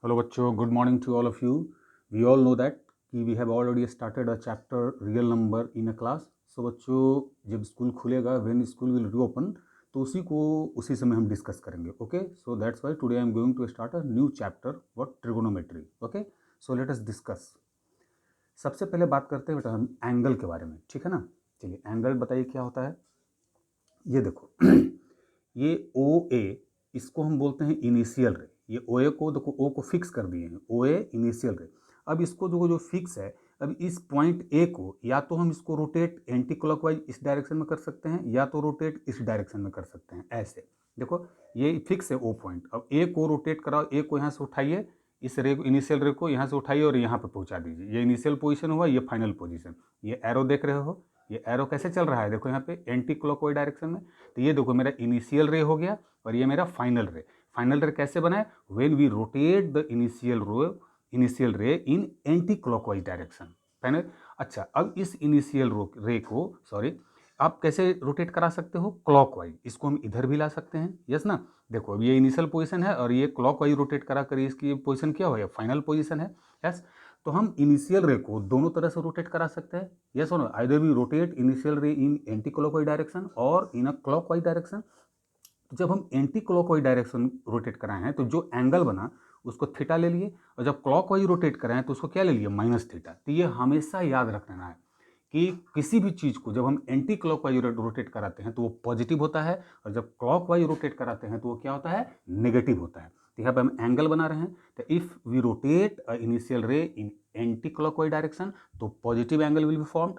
Hello बच्चों, good morning to all of you. We all know that कि we have already started a chapter real number in a class. So बच्चों, जब school खुलेगा, when school will reopen, तो उसी समय हम discuss करेंगे. Okay, so that's why today I am going to start a new chapter what trigonometry. Okay, so let us discuss. सबसे पहले बात करते हैं बेटा हम एंगल के बारे में. ठीक है ना. चलिए, एंगल बताइए क्या होता है. ये देखो ये ओ ए, इसको हम बोलते हैं इनिशियल रे. ये ओ ए को देखो, ओ को फिक्स कर दिए हैं, ओ ए इनिशियल रे. अब इसको देखो जो फिक्स है, अब इस पॉइंट ए को या तो हम इसको रोटेट एंटी क्लॉकवाइज इस डायरेक्शन में कर सकते हैं, या तो रोटेट इस डायरेक्शन में कर सकते हैं. ऐसे देखो, ये फिक्स है ओ पॉइंट. अब ए को रोटेट कराओ, ए को यहाँ से उठाइए, इस रे को, इनिशियल रे को यहाँ से उठाइए और यहाँ पे पहुँचा दीजिए. ये इनिशियल पोजीशन हुआ, ये फाइनल पोजीशन. ये एरो देख रहे हो, ये एरो कैसे चल रहा है, देखो यहाँ पे एंटी क्लॉकवाइज डायरेक्शन में. तो ये देखो मेरा इनिशियल रे हो गया और ये मेरा फाइनल रे. फाइनल रे कैसे बना है, when we rotate the initial ray in anti clockwise direction. Final. अच्छा, अब इस इनिशियल रे को, सॉरी, आप कैसे रोटेट करा सकते हो, क्लॉकवाइज. इसको हम इधर भी ला सकते हैं. यस ना. देखो, अब ये इनिशियल पोजीशन है और ये क्लॉकवाइज रोटेट करा कर इसकी पोजीशन क्या हो, फाइनल पोजीशन है. यस. तो हम इनिशियल रे को दोनों तरह से रोटेट करा सकते हैं. यस और no. Either we rotate initial ray in anti clockwise direction और इन अ क्लॉकवाइज डायरेक्शन. जब हम एंटी क्लॉकवाइज डायरेक्शन रोटेट कराए हैं तो जो एंगल बना उसको थीटा ले लिए, और जब क्लॉकवाइज रोटेट कराए तो उसको क्या ले लिए, माइनस थीटा. तो ये हमेशा याद रखना है कि किसी भी चीज़ को जब हम एंटी क्लॉकवाइज रोटेट कराते हैं तो वो पॉजिटिव होता है, और जब क्लॉकवाइज रोटेट कराते हैं तो वो क्या होता है, नेगेटिव होता है. तो यहाँ पे हम एंगल बना रहे हैं. तो if we rotate a initial ray in anti clockwise direction तो positive angle will be formed.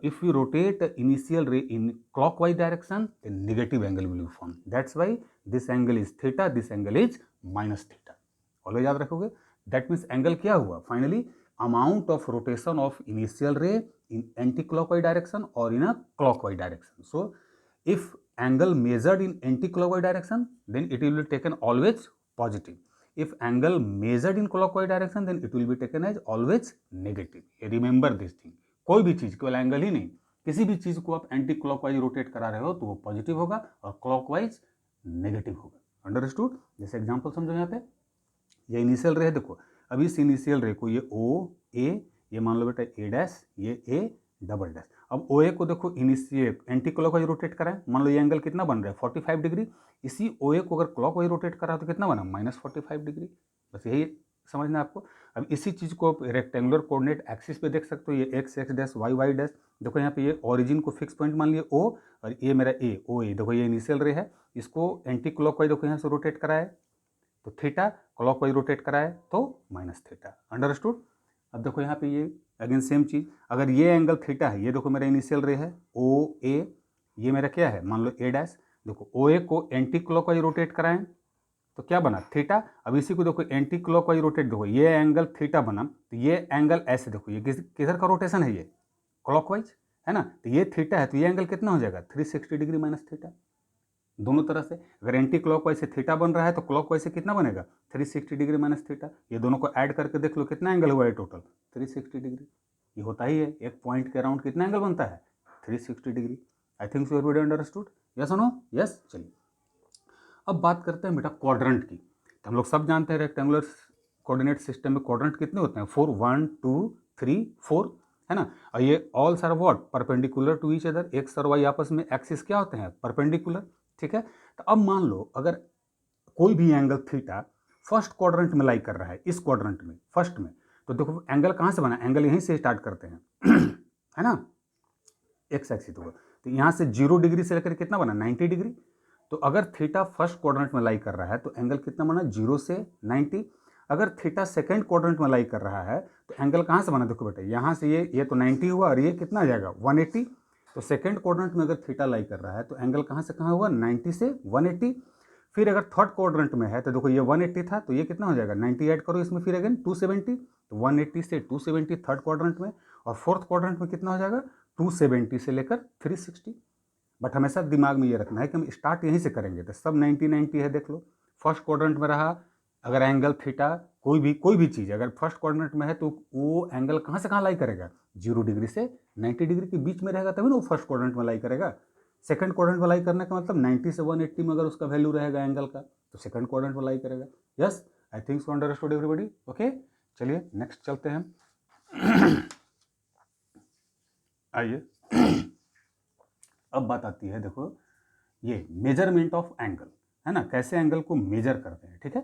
If we rotate the initial ray in clockwise direction, then negative angle will be formed. That's why this angle is theta, this angle is minus theta. Always याद रखोगे. That means angle क्या हुआ, finally amount of rotation of initial ray in anti-clockwise direction or in a clockwise direction. So if angle measured in anti-clockwise direction, then it will be taken always positive. If angle measured in clockwise direction, then it will be taken as always negative. Remember this thing. कोई भी चीज, केवल angle ही नहीं, किसी भी चीज को आप एंटी क्लॉकवाइज रोटेट करा रहे हो तो वो पॉजिटिव होगा और क्लॉकवाइज नेगेटिव होगा. अंडरस्टूड. जैसे एग्जांपल समझो. यहाँ पे ये इनिशियल रे है, देखो. अब इस इनिशियल रे को ये ओ ए, ये मान लो बेटा ए डैश, ये ए डबल डैश. अब ओ ए को देखो इनिशियल एंटी क्लॉकवाइज रोटेट कराएं, मान लो ये एंगल कितना बन रहा है, 45 डिग्री. इसी ओ ए को अगर क्लॉकवाइज रोटेट करा तो कितना बना, -45 डिग्री. बस यही समझना आपको. अब इसी चीज़ को आप रेक्टेंगुलर कोऑर्डिनेट एक्सिस पे देख सकते हो. ये x x dash y y dash. देखो यहाँ पे ये ओरिजिन को फिक्स पॉइंट मान लिए ओ, और ये मेरा ए ओ ए. देखो ये इनिशियल रे है, इसको एंटी क्लॉकवाइज देखो यहाँ से रोटेट कराए तो थीटा, क्लॉकवाइज रोटेट कराए तो माइनस थीटा. अंडरस्टूड. अब देखो यहाँ पे ये अगेन सेम चीज़, अगर ये एंगल थीटा है, ये देखो मेरा इनिशियल रे है ओ ए, ये मेरा क्या है, मान लो ए डैश. देखो ओ ए को एंटी क्लॉकवाइज रोटेट कराएं तो क्या बना, थीटा. अब इसी को देखो एंटी क्लॉकवाइज रोटेट, देखो ये एंगल थीटा बना, तो ये एंगल ऐसे देखो, ये किधर का रोटेशन है, ये क्लॉकवाइज है ना. तो ये थीटा है तो ये एंगल कितना हो जाएगा, 360 डिग्री माइनस थीटा. दोनों तरह से अगर एंटी क्लॉकवाइज से थीटा बन रहा है तो क्लॉकवाइज से कितना बनेगा, 360 डिग्री माइनस थीटा. ये दोनों को ऐड करके देख लो कितना एंगल हुआ है टोटल, 360 डिग्री. ये होता ही है, एक पॉइंट के अराउंड कितना एंगल बनता है, 360 डिग्री. आई think so everybody understood. Yes और नो. यस. चलिए, अब बात करते हैं बेटा क्वाड्रेंट की. तो हम लोग सब जानते हैं रेक्टेंगुलर कोऑर्डिनेट सिस्टम में क्वाड्रेंट कितने होते हैं, 4, 1 2 3 4 है ना. और ये all sir what, perpendicular to each other. X और वाई आपस में एक्सिस क्या होते हैं, परपेंडिकुलर. ठीक है. तो अब मान लो अगर कोई भी एंगल थीटा फर्स्ट क्वाड्रेंट में लाई कर रहा है, इस क्वाड्रेंट में फर्स्ट में, तो देखो एंगल कहाँ से बना, एंगल यहीं से स्टार्ट करते हैं है ना, एक्स एक्सिस होगा. तो यहाँ से 0 डिग्री से लेकर कितना बना, 90 डिग्री. तो अगर थीटा फर्स्ट क्वाड्रेंट में लाई कर रहा है तो एंगल कितना बना, 0 से 90. अगर थीटा सेकंड क्वाड्रेंट में लाई कर रहा है तो एंगल कहाँ से बना, देखो बेटा यहाँ से ये तो 90 हुआ और ये कितना आ जाएगा, 180. तो सेकंड क्वाड्रेंट में अगर थीटा लाई कर रहा है तो एंगल कहाँ से कहाँ हुआ, 90 से 180. फिर अगर थर्ड क्वाड्रेंट में है तो देखो ये 180 था तो ये कितना हो जाएगा, 90 ऐड करो इसमें, फिर अगेन 270. तो 180 से 270 थर्ड क्वाड्रेंट में, और फोर्थ क्वाड्रेंट में कितना हो जाएगा, 270 से लेकर 360. बट हमेशा दिमाग में ये रखना है कि हम स्टार्ट यहीं से करेंगे. तो सब 90 है, देख लो. फर्स्ट क्वाड्रेंट में रहा अगर एंगल थीटा, कोई भी चीज़ अगर फर्स्ट क्वाड्रेंट में है तो वो एंगल कहाँ से कहाँ लाई करेगा, 0 डिग्री से 90 डिग्री के बीच में रहेगा, तभी ना वो फर्स्ट क्वाड्रेंट में लाई करेगा. सेकंड क्वाड्रेंट में लाई करने का मतलब 90 से 180 में अगर उसका वैल्यू रहेगा एंगल का तो सेकंड क्वाड्रेंट में लाई करेगा. यस. आई think so understood everybody. Okay, चलिए नेक्स्ट चलते हैं हम। आइए अब बात आती है, देखो ये मेजरमेंट ऑफ एंगल है ना, कैसे एंगल को मेजर करते हैं। ठीक है,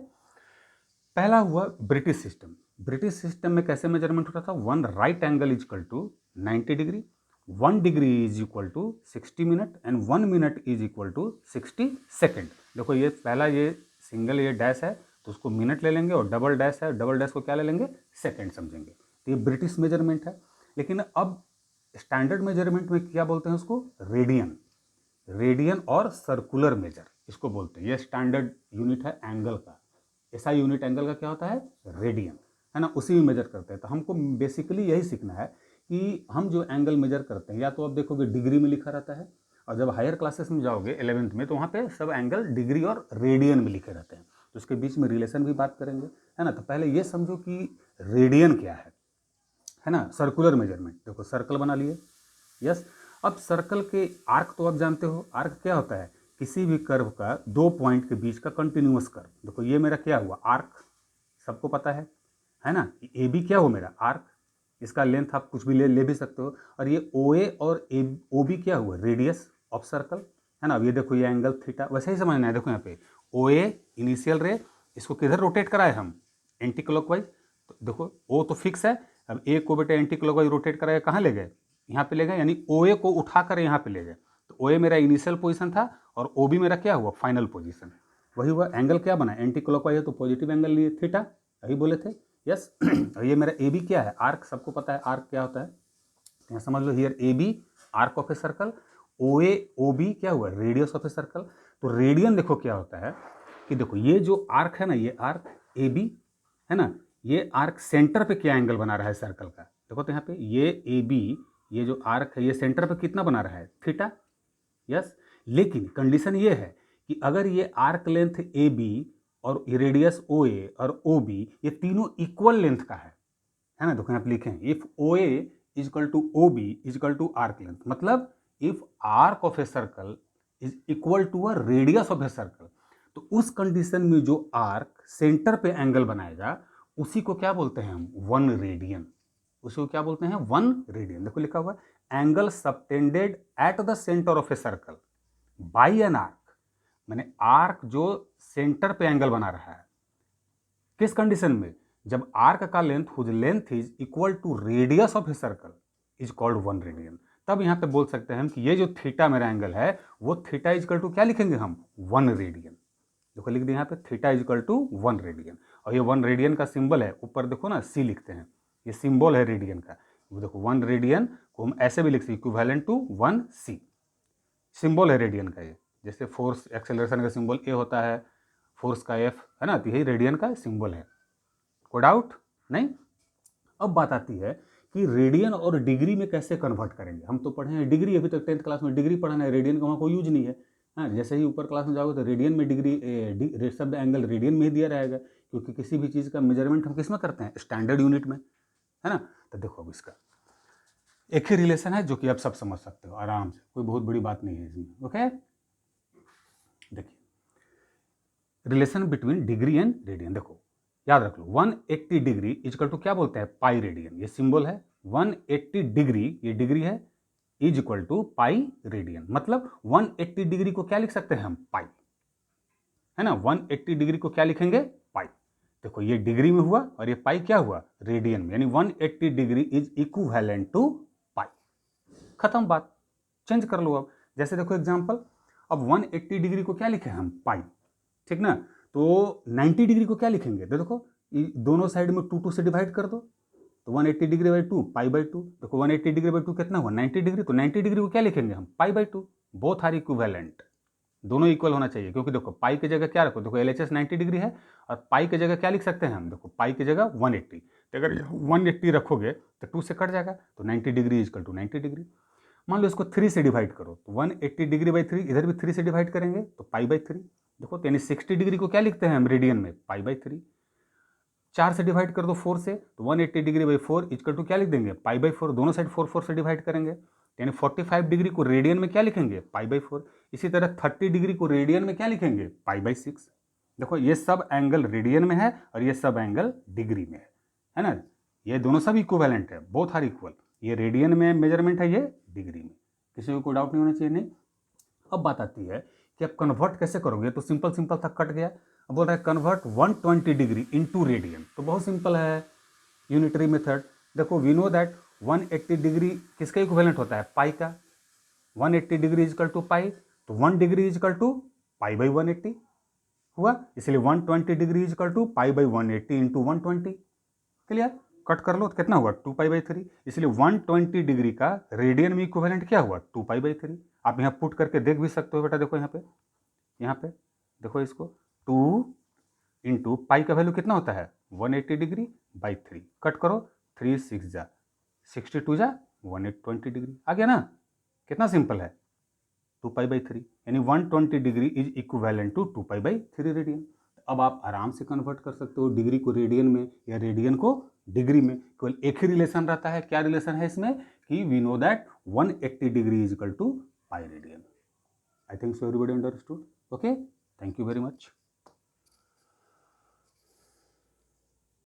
पहला हुआ ब्रिटिश सिस्टम। ब्रिटिश सिस्टम में कैसे मेजरमेंट होता था, one right angle is equal to 90 degree, 1 degree is equal to 60 minute and 1 minute is equal to 60 second. देखो ये पहला, ये सिंगल ये डैश है तो उसको मिनट ले लेंगे, और डबल डैश है, डबल डैश को क्या ले लेंगे, सेकेंड समझेंगे। तो ये ब्रिटिश मेजरमेंट है। लेकिन अब स्टैंडर्ड मेजरमेंट में क्या बोलते हैं उसको, रेडियन। रेडियन और सर्कुलर मेजर इसको बोलते हैं। ये स्टैंडर्ड यूनिट है एंगल का। ऐसा यूनिट एंगल का क्या होता है, रेडियन, है ना, उसी में मेजर करते हैं। तो हमको बेसिकली यही सीखना है कि हम जो एंगल मेजर करते हैं, या तो आप देखोगे डिग्री में लिखा रहता है, और जब हायर क्लासेस में जाओगे 11th में तो वहाँ पे सब एंगल डिग्री और रेडियन में लिखे रहते हैं। तो उसके बीच में रिलेशन भी बात करेंगे, है ना। तो पहले ये समझो कि रेडियन क्या है ना। सर्कुलर मेजरमेंट, देखो सर्कल बना लिए, यस। अब सर्कल के आर्क तो आप जानते हो, आर्क क्या होता है, किसी भी कर्व का दो पॉइंट के बीच का कंटिन्यूअस कर्व। देखो ये मेरा क्या हुआ, आर्क, सबको पता है ना। ए बी क्या हो मेरा, आर्क, इसका लेंथ आप कुछ भी ले भी सकते हो। और ये ओ ए और ओ बी क्या हुआ, रेडियस ऑफ सर्कल, है ना। अब ये देखो ये एंगल थीटा, वैसे ही समझना है। देखो यहाँ पे ओ ए इनिशियल रे, इसको किधर रोटेट कराए हम, एंटी क्लॉकवाइज। तो देखो ओ तो फिक्स है, अब ए को बेटे एंटी क्लॉकवाइज रोटेट कराए, कहाँ ले गए, यहाँ पे ले गए, यानी ओ ए को उठाकर यहाँ पे ले गए। तो ओ ए मेरा इनिशियल पोजीशन था और ओ बी मेरा क्या हुआ, फाइनल पोजीशन। वही हुआ, एंगल क्या बना, एंटी क्लॉकवाइज है तो पॉजिटिव एंगल लिए, थीटा, यही बोले थे, यस। और ये मेरा ए बी क्या है, आर्क, सबको पता है आर्क क्या होता है। यहाँ समझ लो, here A B arc of a circle, O A O B क्या हुआ, रेडियस ऑफ ए सर्कल। तो रेडियन देखो क्या होता है कि देखो ये जो आर्क है ना, ये आर्क ए बी है ना, ये आर्क सेंटर पे क्या एंगल बना रहा है सर्कल का। देखो तो यहाँ पे ये ए बी, ये जो आर्क है ये सेंटर पे कितना बना रहा है, थीटा, यस। लेकिन कंडीशन ये है कि अगर ये आर्क लेंथ ए बी और रेडियस ओ ए और ओ बी ये तीनों इक्वल लेंथ का है ना। देखो यहाँ पे लिखे हैं, if O A is equal to O B is equal to arc length, मतलब if arc of a circle is equal to a radius of a circle, तो उस कंडीशन में जो आर्क सेंटर पे एंगल बनाएगा उसी को क्या बोलते हैं हम, 1 रेडियन। उसको क्या बोलते हैं, 1 रेडियन। देखो लिखा हुआ angle subtended at the centre of a circle by an arc, मैंने आर्क जो सेंटर पे एंगल बना रहा है, किस कंडीशन में, जब आर्क का length whose length is equal to radius of a circle is called 1 radian. तब यहां पे बोल सकते हैं हम कि ये जो थीटा मेरा एंगल है वो थीटा इज इक्वल टू क्या लिखेंगे हम, 1 रेडियन। देखो लिख दिया यहाँ पे theta is equal to 1 radian. और ये 1 रेडियन का सिंबल है, ऊपर देखो ना सी लिखते हैं, ये सिंबल है रेडियन का। देखो 1 रेडियन को हम ऐसे भी लिख सकते, इक्विवेलेंट टू 1 सी, सिंबल है रेडियन का ये। जैसे फोर्स एक्सेलरेशन का सिंबल ए होता है, फोर्स का एफ, है ना, तो यही रेडियन का सिंबल है। कोई डाउट नहीं। अब बात आती है कि रेडियन और डिग्री में कैसे कन्वर्ट करेंगे। हम तो पढ़े हैं डिग्री, अभी तक 10th क्लास में डिग्री पढ़ना है, रेडियन का वहाँ कोई यूज नहीं है। हाँ, जैसे ही ऊपर क्लास में जाओगे तो रेडियन में डिग्री शब्द एंगल रेडियन में ही दिया रहेगा, क्योंकि किसी भी चीज़ का मेजरमेंट हम किस में करते हैं, स्टैंडर्ड यूनिट में, है ना। तो देखो अब इसका एक ही रिलेशन है जो कि आप सब समझ सकते हो आराम से, कोई बहुत बड़ी बात नहीं है इसमें। ओके, देखिए relation between degree and radian, देखो याद रख लो, 180 डिग्री इजकल टू क्या बोलते हैं, पाई रेडियन। ये सिंबल है 180 डिग्री, ये डिग्री है, is equal to pi radian. मतलब 180 डिग्री को क्या लिख सकते हैं हम, पाई, है ना। 180 डिग्री को क्या लिखेंगे, पाई। देखो ये डिग्री में हुआ और ये पाई क्या हुआ, रेडियन में, यानी 180 डिग्री इज इक्विवेलेंट टू पाई। खत्म बात, चेंज कर लो अब। जैसे देखो एग्जांपल, अब 180 डिग्री को क्या लिखे हम, पाई, ठीक ना। तो 90 डिग्री को क्या लिखेंगे, तो देखो दोनों साइड में 2 से डिवाइड कर दो, तो 180 डिग्री बाई 2 पाई बाई 2। देखो 180 डिग्री बाई 2 कितना हुआ, 90 डिग्री। तो 90 डिग्री को क्या लिखेंगे हम, pi by 2। Both are equivalent, दोनों इक्वल होना चाहिए, क्योंकि देखो पाई की जगह क्या रखो, देखो LHS 90 डिग्री है और पाई की जगह क्या लिख सकते हैं हम, देखो पाई की जगह 180। तो अगर 180 रखोगे तो 2 से कट जाएगा, तो 90 डिग्री इजकल टू 90 डिग्री। मान लो इसको 3 से डिवाइड करो, तो 180 डिग्री बाई 3, इधर भी 3 से डिवाइड करेंगे तो पाई बाई 3। देखो तो यानी 60 डिग्री को क्या लिखते हैं हम रेडियन में, पाई बाई 3। 4 से डिवाइड कर दो 4 से, तो 180 डिग्री बाई 4 इजकल टू क्या लिख देंगे, पाई बाई 4। दोनों साइड 4 से डिवाइड करेंगे, यानी 45 डिग्री को रेडियन में क्या लिखेंगे, पाई बाई 4। इसी तरह 30 डिग्री को रेडियन में क्या लिखेंगे, पाई बाई 6। देखो ये सब एंगल रेडियन में है और ये सब एंगल डिग्री में है ना, ये दोनों सब इक्विवेलेंट है, बोथ आर इक्वल। ये रेडियन में मेजरमेंट है, ये डिग्री में। किसी को कोई डाउट नहीं होना चाहिए, नहीं। अब बात आती है कि आप कन्वर्ट कैसे करोगे, तो सिंपल सिंपल था, कट गया। अब बोल रहा है कन्वर्ट 120 डिग्री इनटू रेडियन, तो बहुत सिंपल है, यूनिटरी मेथड। देखो वी नो दैट 180 डिग्री किसका इक्विवेलेंट होता है, पाई का। 180 डिग्री इजकल टू पाई, तो 1 degree is equal to pi by 180 हुआ, इसलिए 120 degree is equal to pi by 180 into 120। Clear, cut कर लो तो कितना हुआ 2 पाई बाई 3, इसलिए 120 डिग्री का रेडियन में इक्विवेलेंट क्या हुआ 2 पाई बाई 3। आप यहाँ पुट करके देख भी सकते हो बेटा, देखो यहाँ पे देखो इसको, 2 इंटू पाई का वैल्यू कितना होता है 180 डिग्री बाई 3, कट करो 3 6 जा 62 जा 120 डिग्री, आ गया ना। कितना सिंपल है, 2 पाई बाई 3, यानी 120 degree is equivalent to 2 pi by 3 radian. अब आप आराम से कन्वर्ट कर सकते हो डिग्री को रेडियन में या रेडियन को डिग्री में, केवल एक ही रिलेशन रहता है। क्या रिलेशन है इसमें, कि we know that 180 degree is equal to pi radian. I think so everybody understood. Okay, thank you very much.